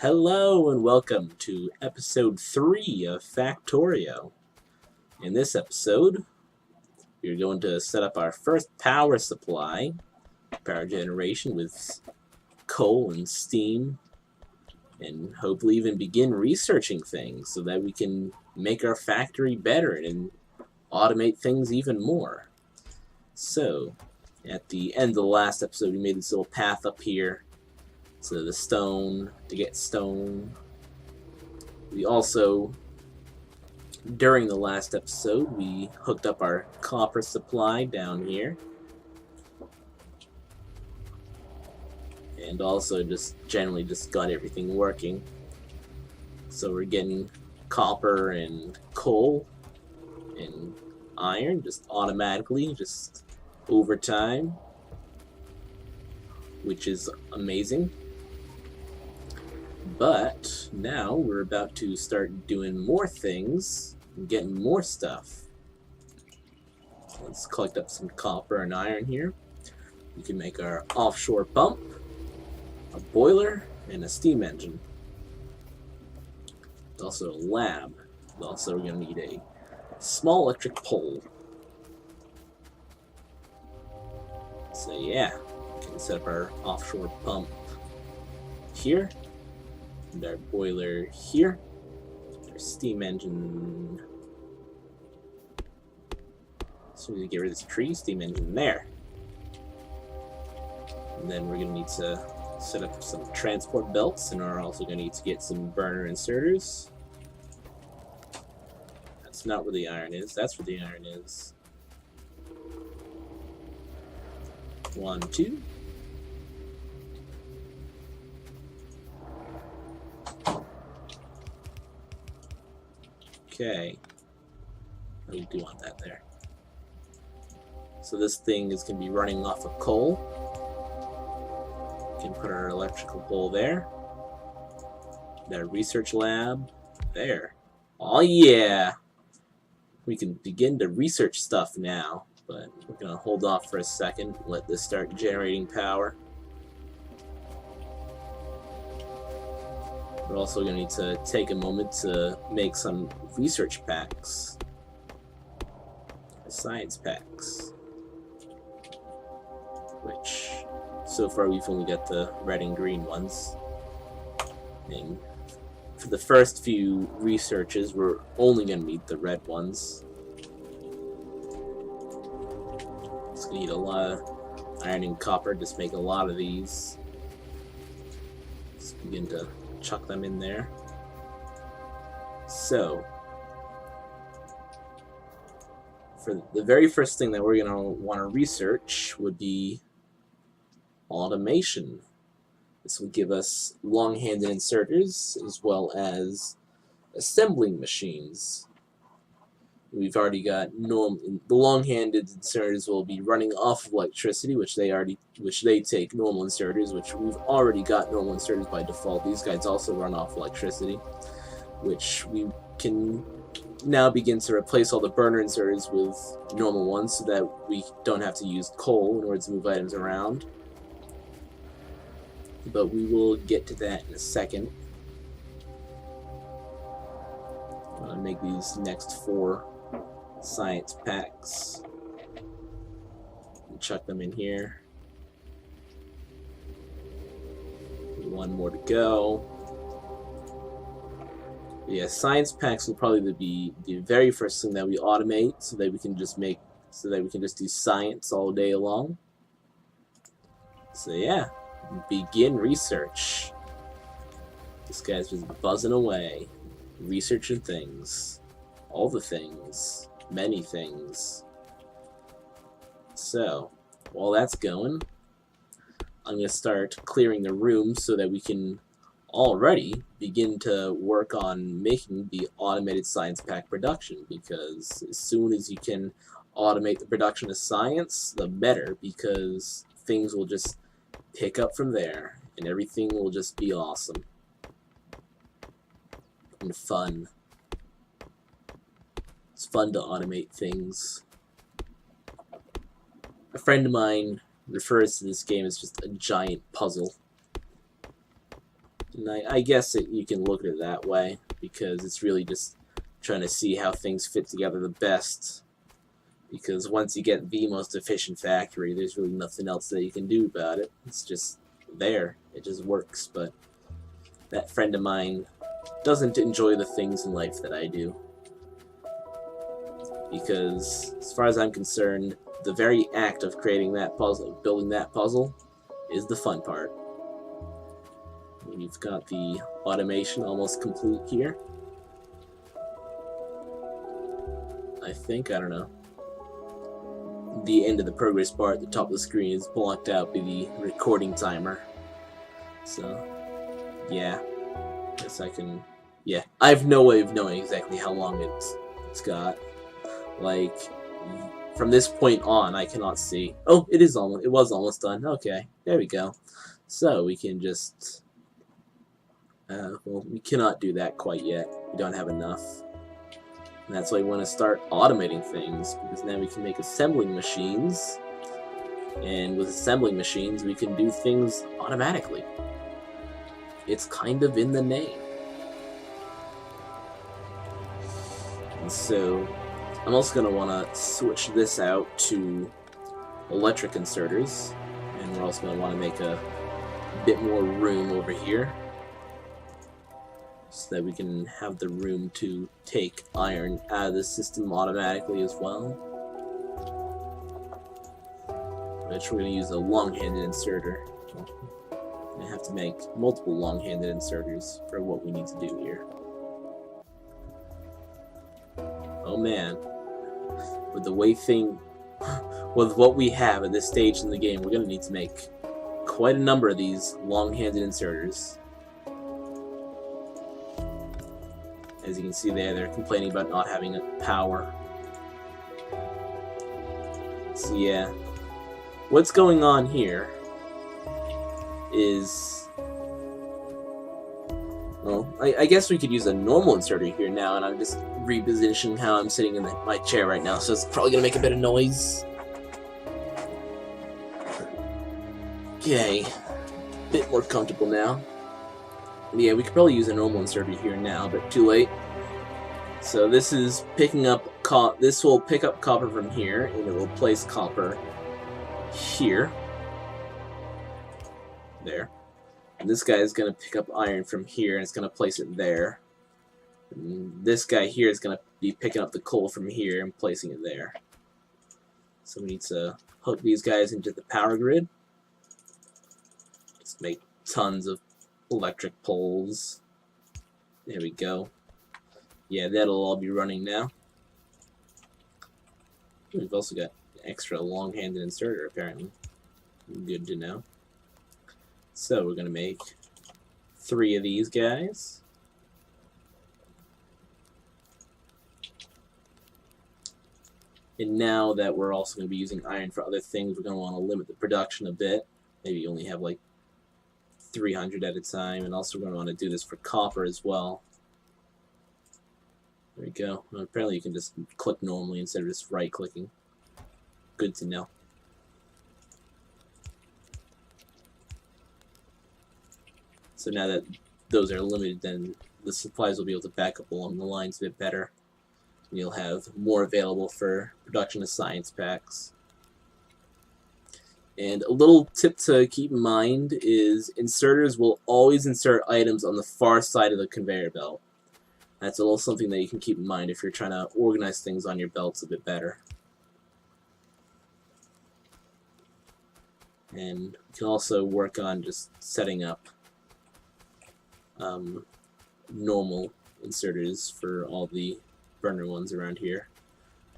Hello and welcome to episode 3 of Factorio. In this episode, we're going to set up our first power supply, power generation with coal and steam, and hopefully even begin researching things so that we can make our factory better and automate things even more. So, at the end of the last episode, we made this little path up here. So the stone, to get stone. We also, during the last episode, we hooked up our copper supply down here. And also just generally just got everything working. So we're getting copper and coal and iron just automatically, just over time, which is amazing. But now we're about to start doing more things and getting more stuff. Let's collect up some copper and iron here. We can make our offshore pump, a boiler, and a steam engine. Also a lab. Also we're going to need a small electric pole. So yeah, we can set up our offshore pump here. And our boiler here, our steam engine. So we get rid of this tree, steam engine there. And then we're going to need to set up some transport belts, and we're also going to need to get some burner inserters. That's not where the iron is, that's where the iron is. 1, 2. Okay, we do want that there. So this thing is going to be running off of coal. We can put our electrical pole there. Our research lab there. Oh yeah! We can begin to research stuff now, but we're going to hold off for a second, let this start generating power. We're also going to need to take a moment to make some research packs. Science packs. Which, so far we've only got the red and green ones. And for the first few researches, we're only going to need the red ones. It's going to need a lot of iron and copper, just make a lot of these. Let's begin to chuck them in there. So, for the very first thing that we're going to want to research would be automation. This will give us long-handed inserters as well as assembling machines. We've already got the long-handed inserters will be running off of electricity, which they take normal inserters, which we've already got normal inserters by default. These guys also run off electricity, which we can now begin to replace all the burner inserters with normal ones so that we don't have to use coal in order to move items around. But we will get to that in a second. I'm going to make these next 4 science packs and chuck them in here. 1 more to go. Yeah, science packs will probably be the very first thing that we automate so that we can just do science all day long. So yeah, begin research. This guy's just buzzing away, researching things, all the things, many things. So, while that's going, I'm going to start clearing the room so that we can already begin to work on making the automated science pack production, because as soon as you can automate the production of science, the better, because things will just pick up from there and everything will just be awesome and fun. It's fun to automate things. A friend of mine refers to this game as just a giant puzzle. And I guess you can look at it that way, because it's really just trying to see how things fit together the best. Because once you get the most efficient factory, there's really nothing else that you can do about it. It's just there. It just works. But that friend of mine doesn't enjoy the things in life that I do. Because, as far as I'm concerned, the very act of creating that puzzle, building that puzzle, is the fun part. We've got the automation almost complete here. I think, I don't know. The end of the progress bar at the top of the screen is blocked out by the recording timer. So, yeah. Guess I can... Yeah, I have no way of knowing exactly how long it's got. Like, from this point on, I cannot see. Oh, it was almost done. Okay, there we go. So, we can just... well, we cannot do that quite yet. We don't have enough. And that's why we want to start automating things, because now we can make assembling machines. And with assembling machines, we can do things automatically. It's kind of in the name. And so, I'm also going to want to switch this out to electric inserters. And we're also going to want to make a bit more room over here, so that we can have the room to take iron out of the system automatically as well. Which we're going to use a long-handed inserter. We have to make multiple long-handed inserters for what we need to do here. Oh man, with what we have at this stage in the game, we're going to need to make quite a number of these long-handed inserters. As you can see there, they're complaining about not having power. So yeah, what's going on here is... Well, I guess we could use a normal inserter here now, and I'm just repositioning how I'm sitting in my chair right now, so it's probably going to make a bit of noise. Okay, a bit more comfortable now. Yeah, we could probably use a normal inserter here now, but too late. So this is picking up this will pick up copper from here, and it will place copper here. There. And this guy is going to pick up iron from here, and it's going to place it there. And this guy here is going to be picking up the coal from here and placing it there. So we need to hook these guys into the power grid. Just make tons of electric poles. There we go. Yeah, that'll all be running now. We've also got an extra long-handed inserter, apparently. Good to know. So we're going to make 3 of these guys. And now that we're also going to be using iron for other things, we're going to want to limit the production a bit. Maybe only have like 300 at a time, and also we're going to want to do this for copper as well. There we go. Well, apparently you can just click normally instead of just right-clicking. Good to know. So now that those are limited, then the supplies will be able to back up along the lines a bit better. And you'll have more available for production of science packs. And a little tip to keep in mind is inserters will always insert items on the far side of the conveyor belt. That's a little something that you can keep in mind if you're trying to organize things on your belts a bit better. And you can also work on just setting up normal inserters for all the burner ones around here.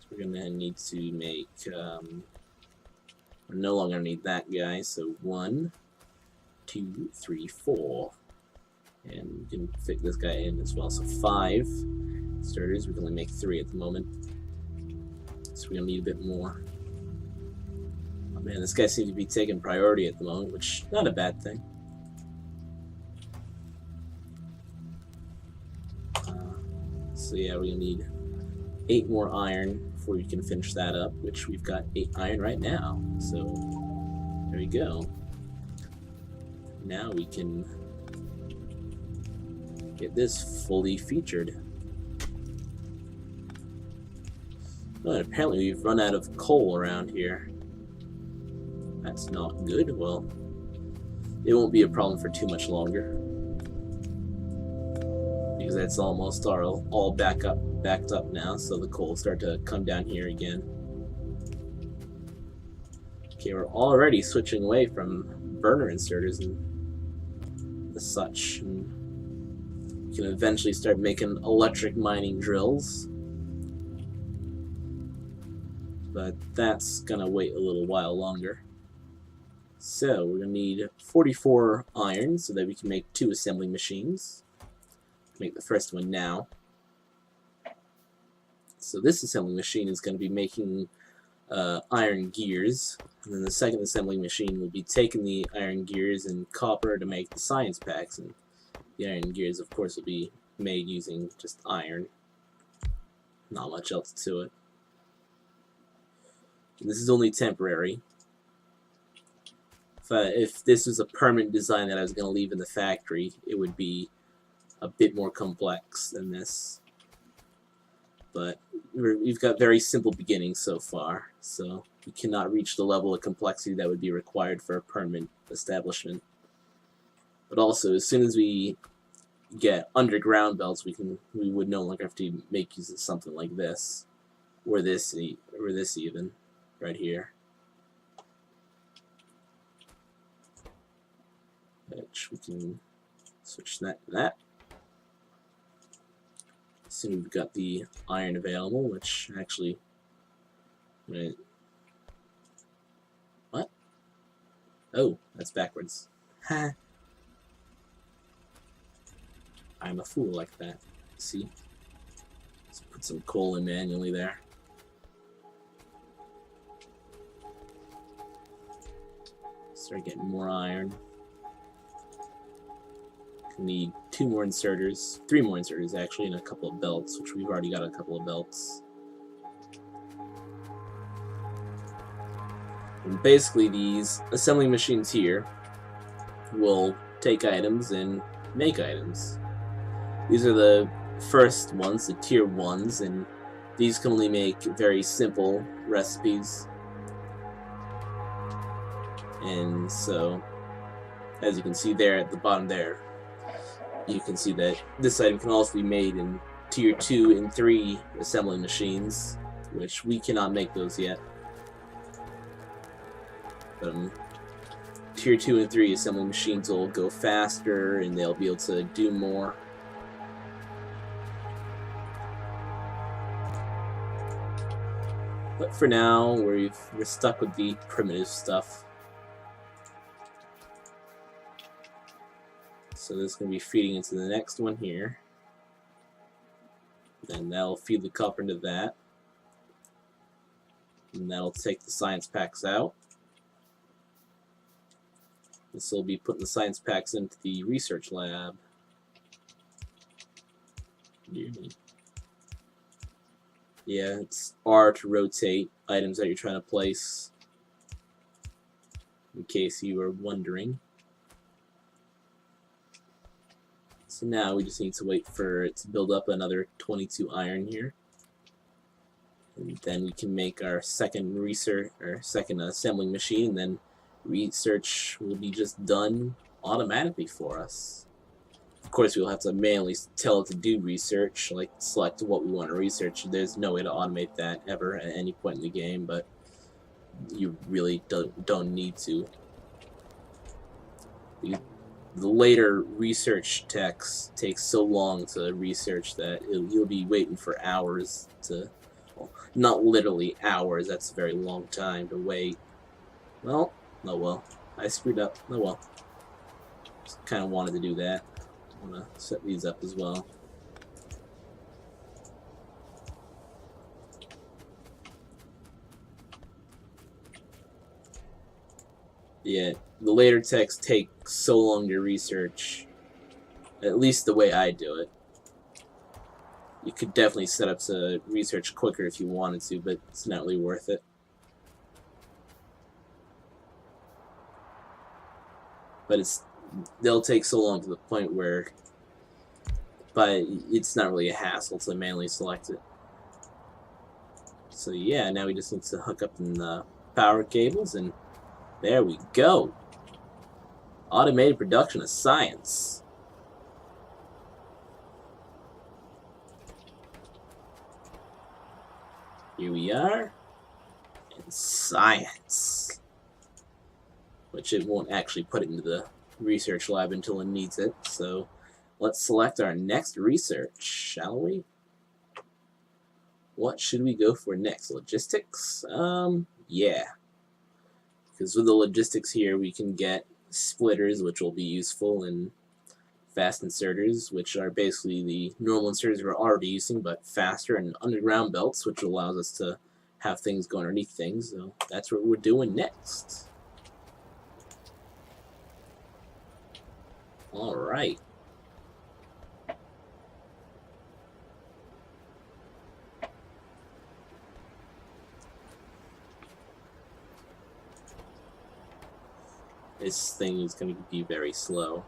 So we're going to need to make... we're no longer need that guy, so 1, 2, 3, 4. And we can fit this guy in as well. So 5 starters. We can only make 3 at the moment. So we're going to need a bit more. Oh man, this guy seems to be taking priority at the moment, which not a bad thing. So yeah, we're going to need 8 more iron before we can finish that up, which we've got 8 iron right now. So there we go. Now we can Get this fully featured. Oh, and apparently we've run out of coal around here. That's not good. Well, it won't be a problem for too much longer, because that's almost all backed up now, so the coal will start to come down here again. Okay, we're already switching away from burner inserters and such, and we can eventually start making electric mining drills, but that's gonna wait a little while longer. So we're gonna need 44 iron so that we can make 2 assembly machines. Make the first one now. So this assembly machine is going to be making iron gears, and then the second assembly machine will be taking the iron gears and copper to make the science packs, and the iron gears of course will be made using just iron, not much else to it. And this is only temporary. If this was a permanent design that I was going to leave in the factory, it would be a bit more complex than this, but we've got very simple beginnings so far, so we cannot reach the level of complexity that would be required for a permanent establishment. But also, as soon as we get underground belts, we would no longer have to make use of something like this, or this even, right here. Which we can switch that to that. So we've got the iron available, which actually, right? What? Oh, that's backwards. Ha! I'm a fool like that. See? Let's put some coal in manually there. Start getting more iron. Need 2 more inserters, 3 more inserters actually, and a couple of belts, which we've already got a couple of belts. And basically these assembly machines here will take items and make items. These are the first ones, the tier 1s, and these can only make very simple recipes. And so, as you can see there at the bottom there, you can see that this item can also be made in tier 2 and 3 assembly machines, which we cannot make those yet. Tier 2 and 3 assembly machines will go faster and they'll be able to do more. But for now, we're stuck with the primitive stuff. So this is going to be feeding into the next one here. And that'll feed the copper into that. And that'll take the science packs out. This will be putting the science packs into the research lab. Yeah, it's R to rotate items that you're trying to place, in case you were wondering. So now we just need to wait for it to build up another 22 iron here. And then we can make our second assembling machine, and then research will be just done automatically for us. Of course, we'll have to manually tell it to do research, like select what we want to research. There's no way to automate that ever at any point in the game, but you really don't need to. The later research text takes so long to research that you'll be waiting for hours to, well, not literally hours, that's a very long time to wait. Well, oh well, I screwed up, oh well. Just kind of wanted to do that. I'm going to set these up as well. Yeah, the later texts take so long to research, at least the way I do it. You could definitely set up to research quicker if you wanted to, but it's not really worth it. But they'll take so long to the point where but it's not really a hassle to manually select it. So yeah, now we just need to hook up in the power cables, and there we go. Automated production of science. Here we are in science, which it won't actually put it into the research lab until it needs it. So let's select our next research, shall we? What should we go for next? Logistics? Yeah. Because with the logistics here, we can get splitters, which will be useful, and fast inserters, which are basically the normal inserters we're already using, but faster, and underground belts, which allows us to have things go underneath things. So that's what we're doing next. Alright. This thing is going to be very slow,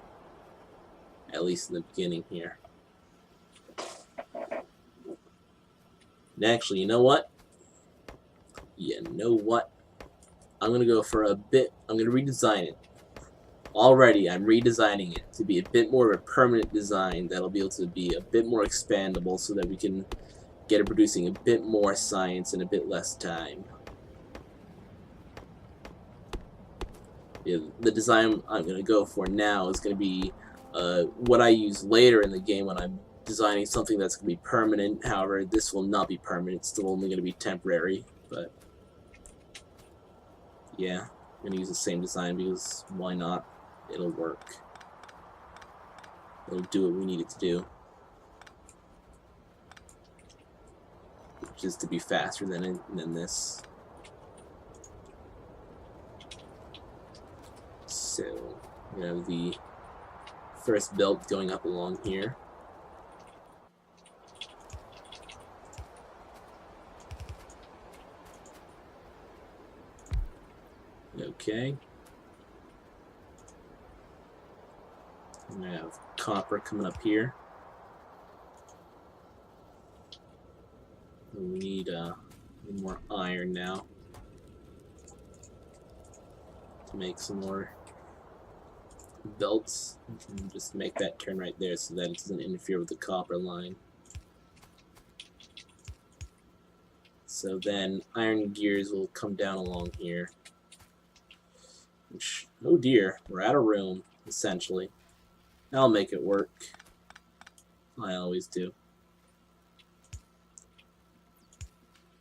at least in the beginning here. And actually, you know what? I'm going to go for a bit, I'm going to redesign it. Already, I'm redesigning it to be a bit more of a permanent design that'll be able to be a bit more expandable so that we can get it producing a bit more science in a bit less time. Yeah, the design I'm going to go for now is going to be what I use later in the game when I'm designing something that's going to be permanent. However, this will not be permanent. It's still only going to be temporary. But yeah, I'm going to use the same design because why not? It'll work. It'll do what we need it to do. Which is to be faster than this. So we have the first belt going up along here. Okay. And I have copper coming up here. We need more iron now to make some more belts. And just make that turn right there so that it doesn't interfere with the copper line. So then iron gears will come down along here. Which, oh dear, we're out of room, essentially. I'll make it work. I always do.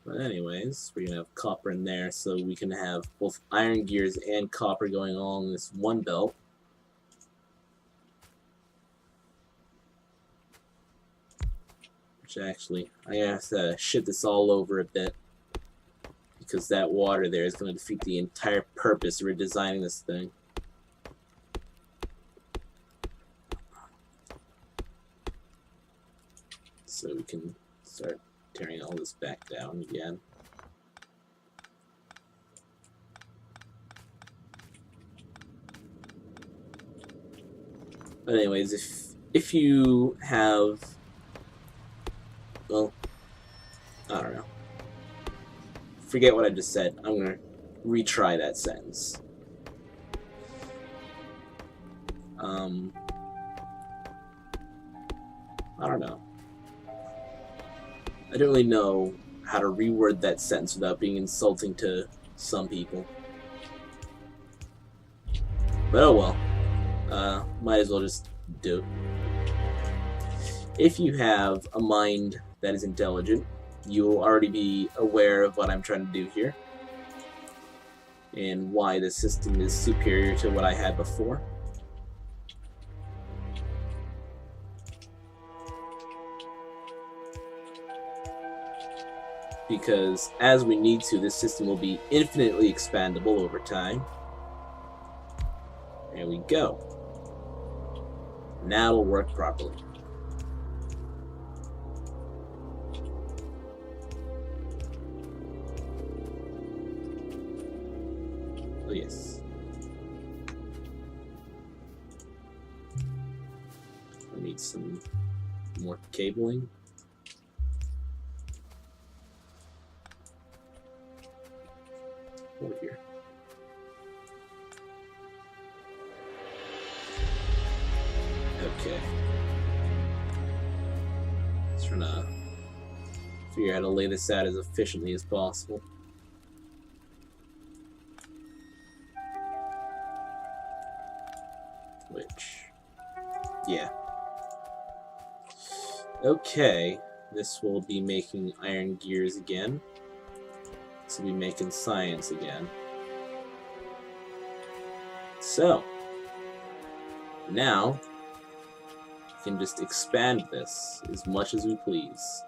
But anyways, we're going to have copper in there so we can have both iron gears and copper going along this one belt. Which actually, I have to shift this all over a bit because that water there is going to defeat the entire purpose of redesigning this thing. So we can start tearing all this back down again. But anyways, if you have, well, I don't know. Forget what I just said. I'm gonna retry that sentence. I don't know. I don't really know how to reword that sentence without being insulting to some people. But oh well. Might as well just do it. If you have a mind that is intelligent, you will already be aware of what I'm trying to do here and why the system is superior to what I had before. Because as we need to, this system will be infinitely expandable over time. There we go. Now it'll work properly. Oh yes. I need some More cabling. Over here. Okay. Just trying to figure out how to lay this out as efficiently as possible. Yeah. Okay. This will be making iron gears again. This will be making science again. So, now, we can just expand this as much as we please.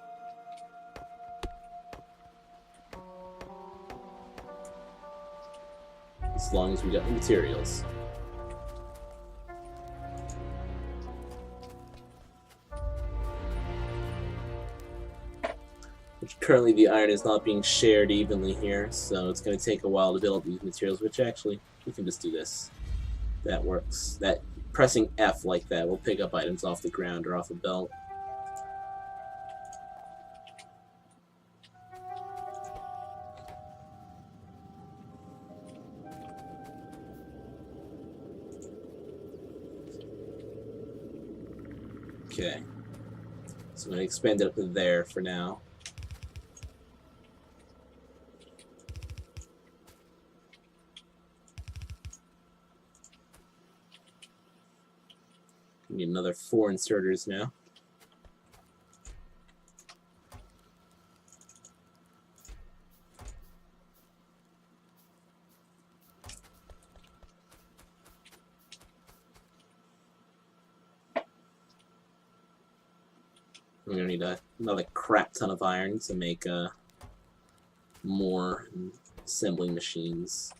As long as we got the materials. Which currently the iron is not being shared evenly here, so it's going to take a while to build up these materials, which actually, we can just do this. That works. That pressing F like that will pick up items off the ground or off a belt. Okay. So I'm going to expand it up to there for now. Need another 4 inserters now. We're gonna need another crap ton of iron to make more assembling machines.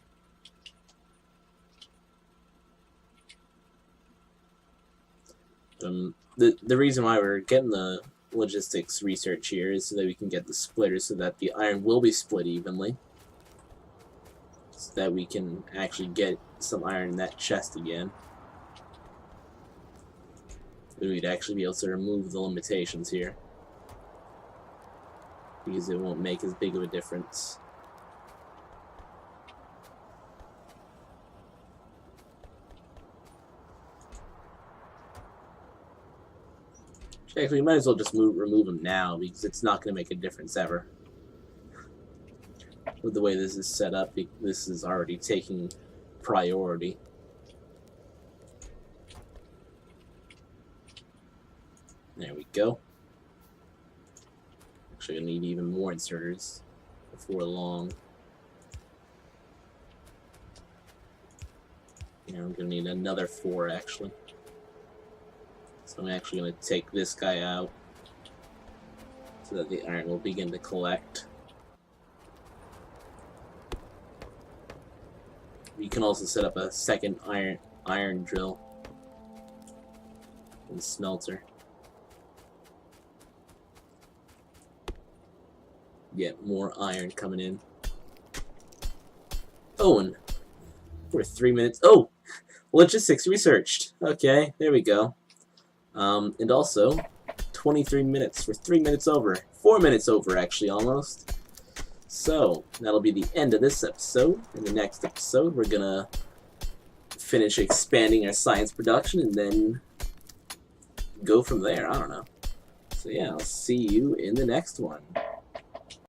The reason why we're getting the logistics research here is so that we can get the splitters so that the iron will be split evenly. So that we can actually get some iron in that chest again. We'd actually be able to remove the limitations here. Because it won't make as big of a difference. Actually, we might as well just remove them now, because it's not going to make a difference ever. With the way this is set up, this is already taking priority. There we go. Actually, going to need even more inserters before long. Yeah, I'm going to need another 4, actually. So I'm actually going to take this guy out so that the iron will begin to collect. You can also set up a second iron drill and smelter. Get more iron coming in. Oh, and we're 3 minutes. Oh, logistics researched. Okay, there we go. And also, 23 minutes. We're 3 minutes over. 4 minutes over, actually, almost. So, that'll be the end of this episode. In the next episode, we're gonna finish expanding our science production and then go from there. I don't know. So yeah, I'll see you in the next one.